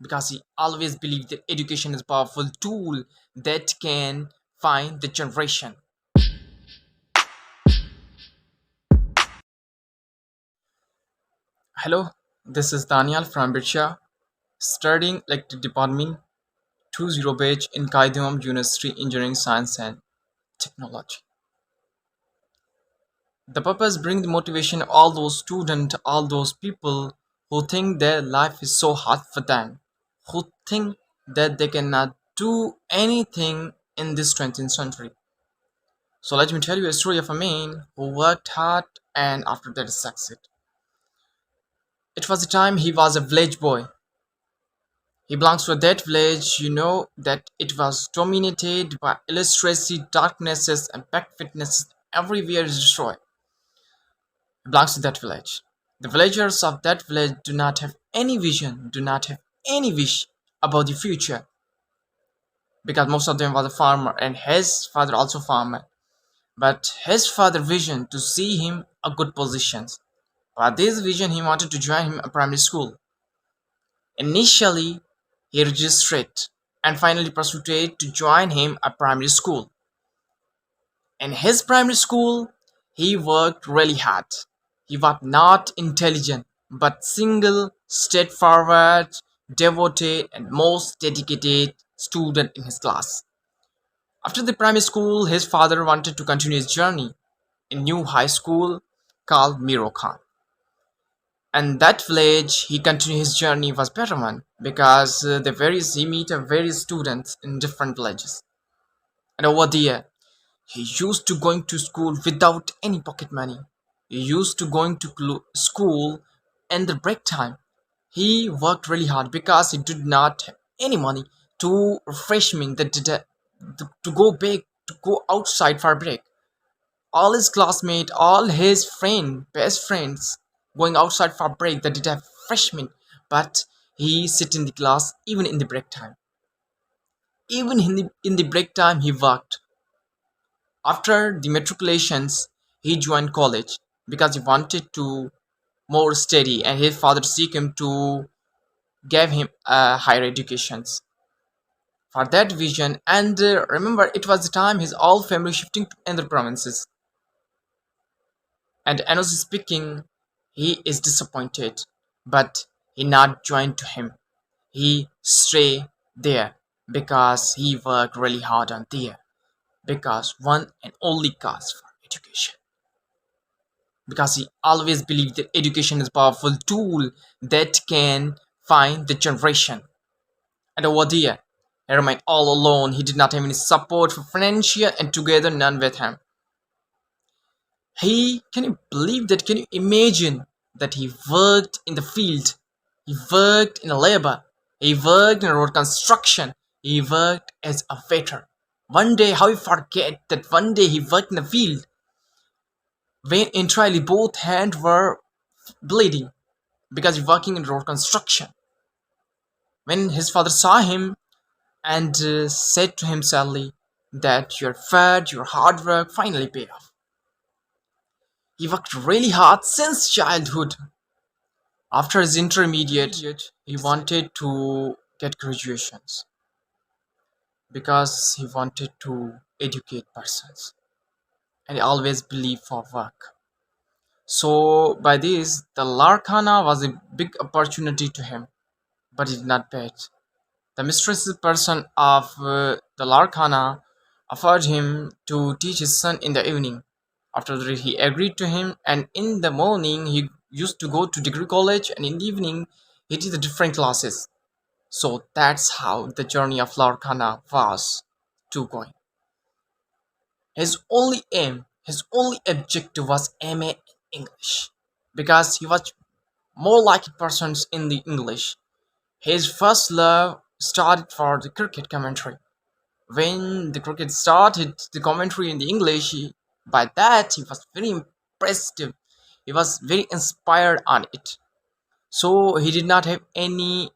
because he always believed that education is a powerful tool that can find the generation. Hello, this is Daniel from Birsha, studying electric department 20 batch in Kaidam University Engineering Science and Technology. The purpose bring the motivation all those students, all those people who think their life is so hard for them, who think that they cannot do anything in this 20th century. So let me tell you a story of a man who worked hard and after that succeed. It was the time he was a village boy. He belongs to that village, you know that it was dominated by illiteracy, darknesses, and backwardness. Everywhere is destroyed. He belongs to that village. The villagers of that village do not have any vision, do not have any wish about the future, because most of them was a farmer and his father also farmer. But his father vision to see him a good positions. For this vision, he wanted to join him a primary school. Initially, he registered and finally persuaded to join him a primary school. In his primary school, he worked really hard. He was not intelligent, but single, straightforward, devoted, and most dedicated student in his class. After the primary school, his father wanted to continue his journey in new high school called Miro Khan. And that village, he continued his journey was better one because the various he meet various students in different villages. And over there, he used to going to school without any pocket money. He used to going to school in the break time. He worked really hard because he did not have any money to refreshment that to go back to go outside for a break. All his classmates, all his best friends, going outside for break that did have freshmen, but he sit in the class even in the break time. Even in the break time, he worked. After the matriculations, he joined college because he wanted to more study, and his father seek him to give him higher educations for that vision. And remember, it was the time his all family shifting to other provinces. And honestly speaking, he is disappointed, but he not joined to him. He stay there because he worked really hard on there. Because one and only cause for education. Because he always believed that education is a powerful tool that can find the generation. And over there, he remained all alone. He did not have any support for financial and together none with him. Can you believe that? Can you imagine that he worked in the field? He worked in a labor. He worked in road construction. He worked as a waiter. One day, how you forget that one day he worked in the field when entirely both hands were bleeding because he's working in road construction. When his father saw him and said to him sadly that your fat, your hard work finally paid off. He worked really hard since childhood. After his intermediate, he wanted to get graduations because he wanted to educate persons and he always believed for work. So by this, the Larkana was a big opportunity to him, but he did not pay it. The mistress person of the Larkana offered him to teach his son in the evening. After that, he agreed to him, and in the morning he used to go to degree college, and in the evening he did the different classes. So that's how the journey of Larkana was to going. His only aim, his only objective was MA English because he was more like persons in the English. His first love started for the cricket commentary. When the cricket started the commentary in the English, by that he was very impressed. He was very inspired on it. So he did not have any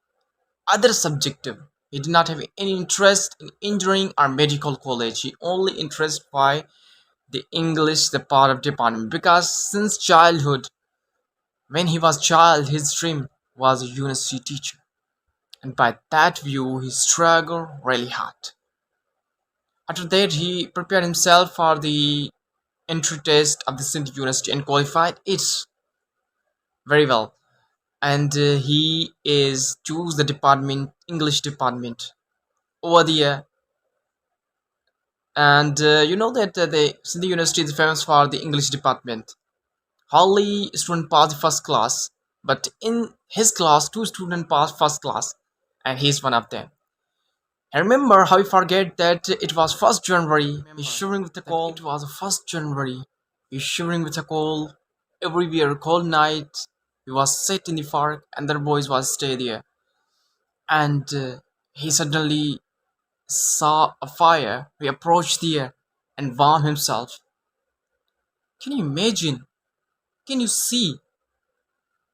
other subjective. He did not have any interest in engineering or medical college. He only interested by the English, the part of department. Because since childhood, when he was child, his dream was a university teacher. and by that view he struggled really hard. After that, he prepared himself for the entry test of the Sindh University and qualified it very well. And he is choose the department, English department over there. And you know that the Sindh University is famous for the English department. Hardly student passed the first class, but in his class, two students passed first class, and he's one of them. I remember how we forget that it was 1st January. He's shivering with a cold. It was 1st January. He's shivering with a cold. Everywhere cold night. He was sit in the park, and the boys was stay there. And he suddenly saw a fire. He approached there and warmed himself. Can you imagine? Can you see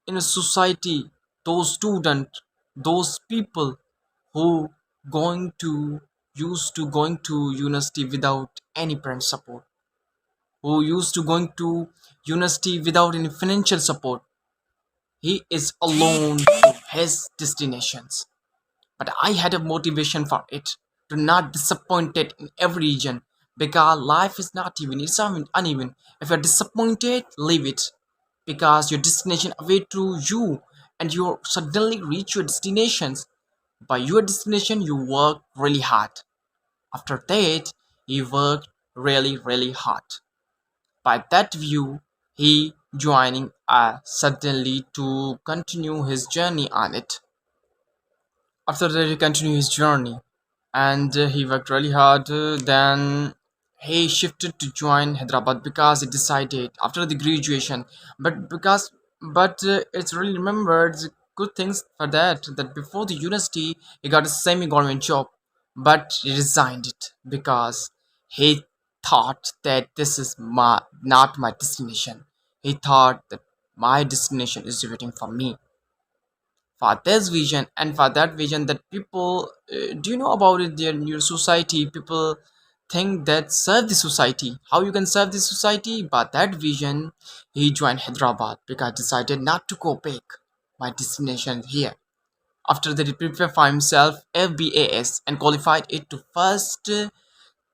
in a society those students, those people who going to used to going to university without any parent support, who used to going to university without any financial support? He is alone to his destinations, but I had a motivation for it, to not disappointed in every region, because life is not even, it's uneven. If you're disappointed, leave it, because your destination away to you, and you suddenly reach your destinations. By your destination you work really hard. After that he worked really hard. By that view he joining suddenly to continue his journey on it. After that he continued his journey, and he worked really hard. Then he shifted to join Hyderabad because he decided after the graduation. But it's really remembered the good things for that before the university he got a semi-government job, but he resigned it because he thought that this is not my destination. He thought that my destination is waiting for me, for this vision and for that vision that people do you know about it there in your society? People think that serve the society, how you can serve the society. But that vision he joined Hyderabad because decided not to go back, my destination here. After that he prepared for himself FBAS and qualified it to first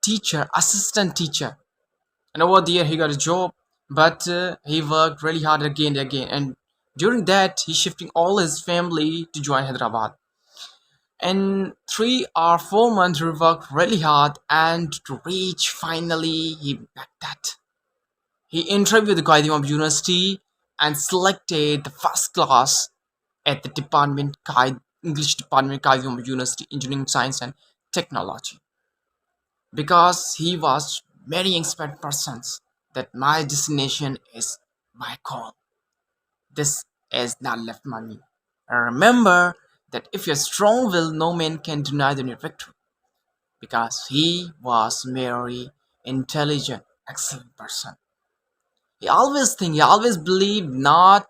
teacher, assistant teacher, and over there he got a job. But he worked really hard again and again, and during that he shifting all his family to join Hyderabad. And 3 or 4 months he worked really hard, and to reach finally he back that he interviewed the Qaidimam University and selected the first class at the department English department, Qaidimam University, Engineering Science and Technology, because he was very inspired persons that my destination is my goal. This is not left money. And remember that if you're strong will, no man can deny the your victory. Because he was very intelligent, excellent person. He always believed not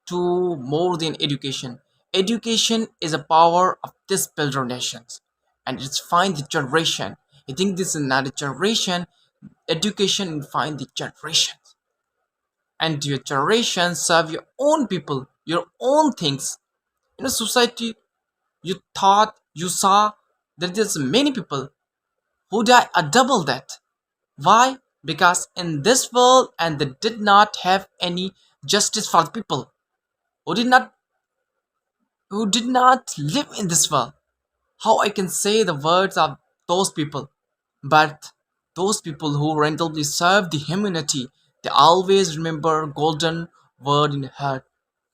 to more than education. Education is a power of this builder nations, and it's find the generation. You think this is not a generation? Education will find the generation, and your generation serve your own people, your own things. In a society, you thought you saw that there's many people who die a double that. Why? Because in this world and they did not have any justice for the people who did not live in this world. How I can say the words of those people? But those people who randomly serve the humanity, they always remember golden word in heart,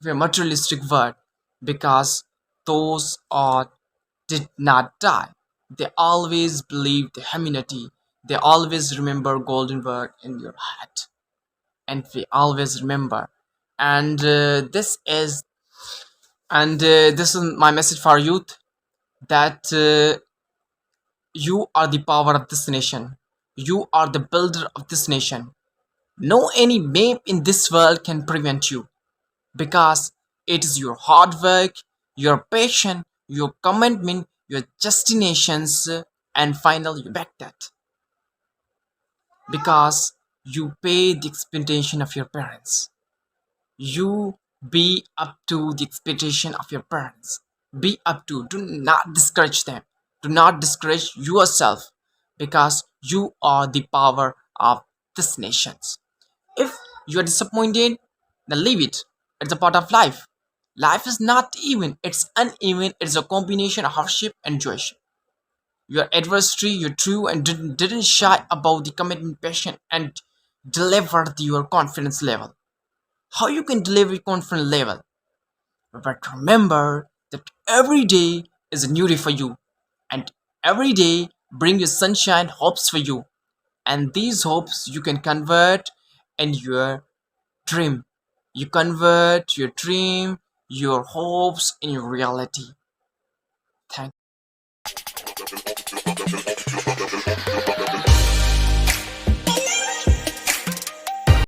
a materialistic word, because those are did not die. They always believe the humanity. They always remember golden word in your heart, and we always remember. And this is my message for youth, that you are the power of this nation. You are the builder of this nation. No any map in this world can prevent you, because it is your hard work, your passion, your commitment, your destinations, and finally you back that, because you pay the expectation of your parents. You be up to the expectation of your parents. be up to. Do not discourage them. Do not discourage yourself, because you are the power of this nation. If you are disappointed, then leave it. It's a part of life. Life is not even, it's uneven. It's a combination of hardship and joy. Your adversary, you're true and didn't shy about the commitment, passion, and delivered your confidence level. How you can deliver your confidence level? But remember that every day is a new day for you, and every day bring you sunshine, hopes for you, and these hopes you can convert in your dream. You convert your dream, your hopes in your reality.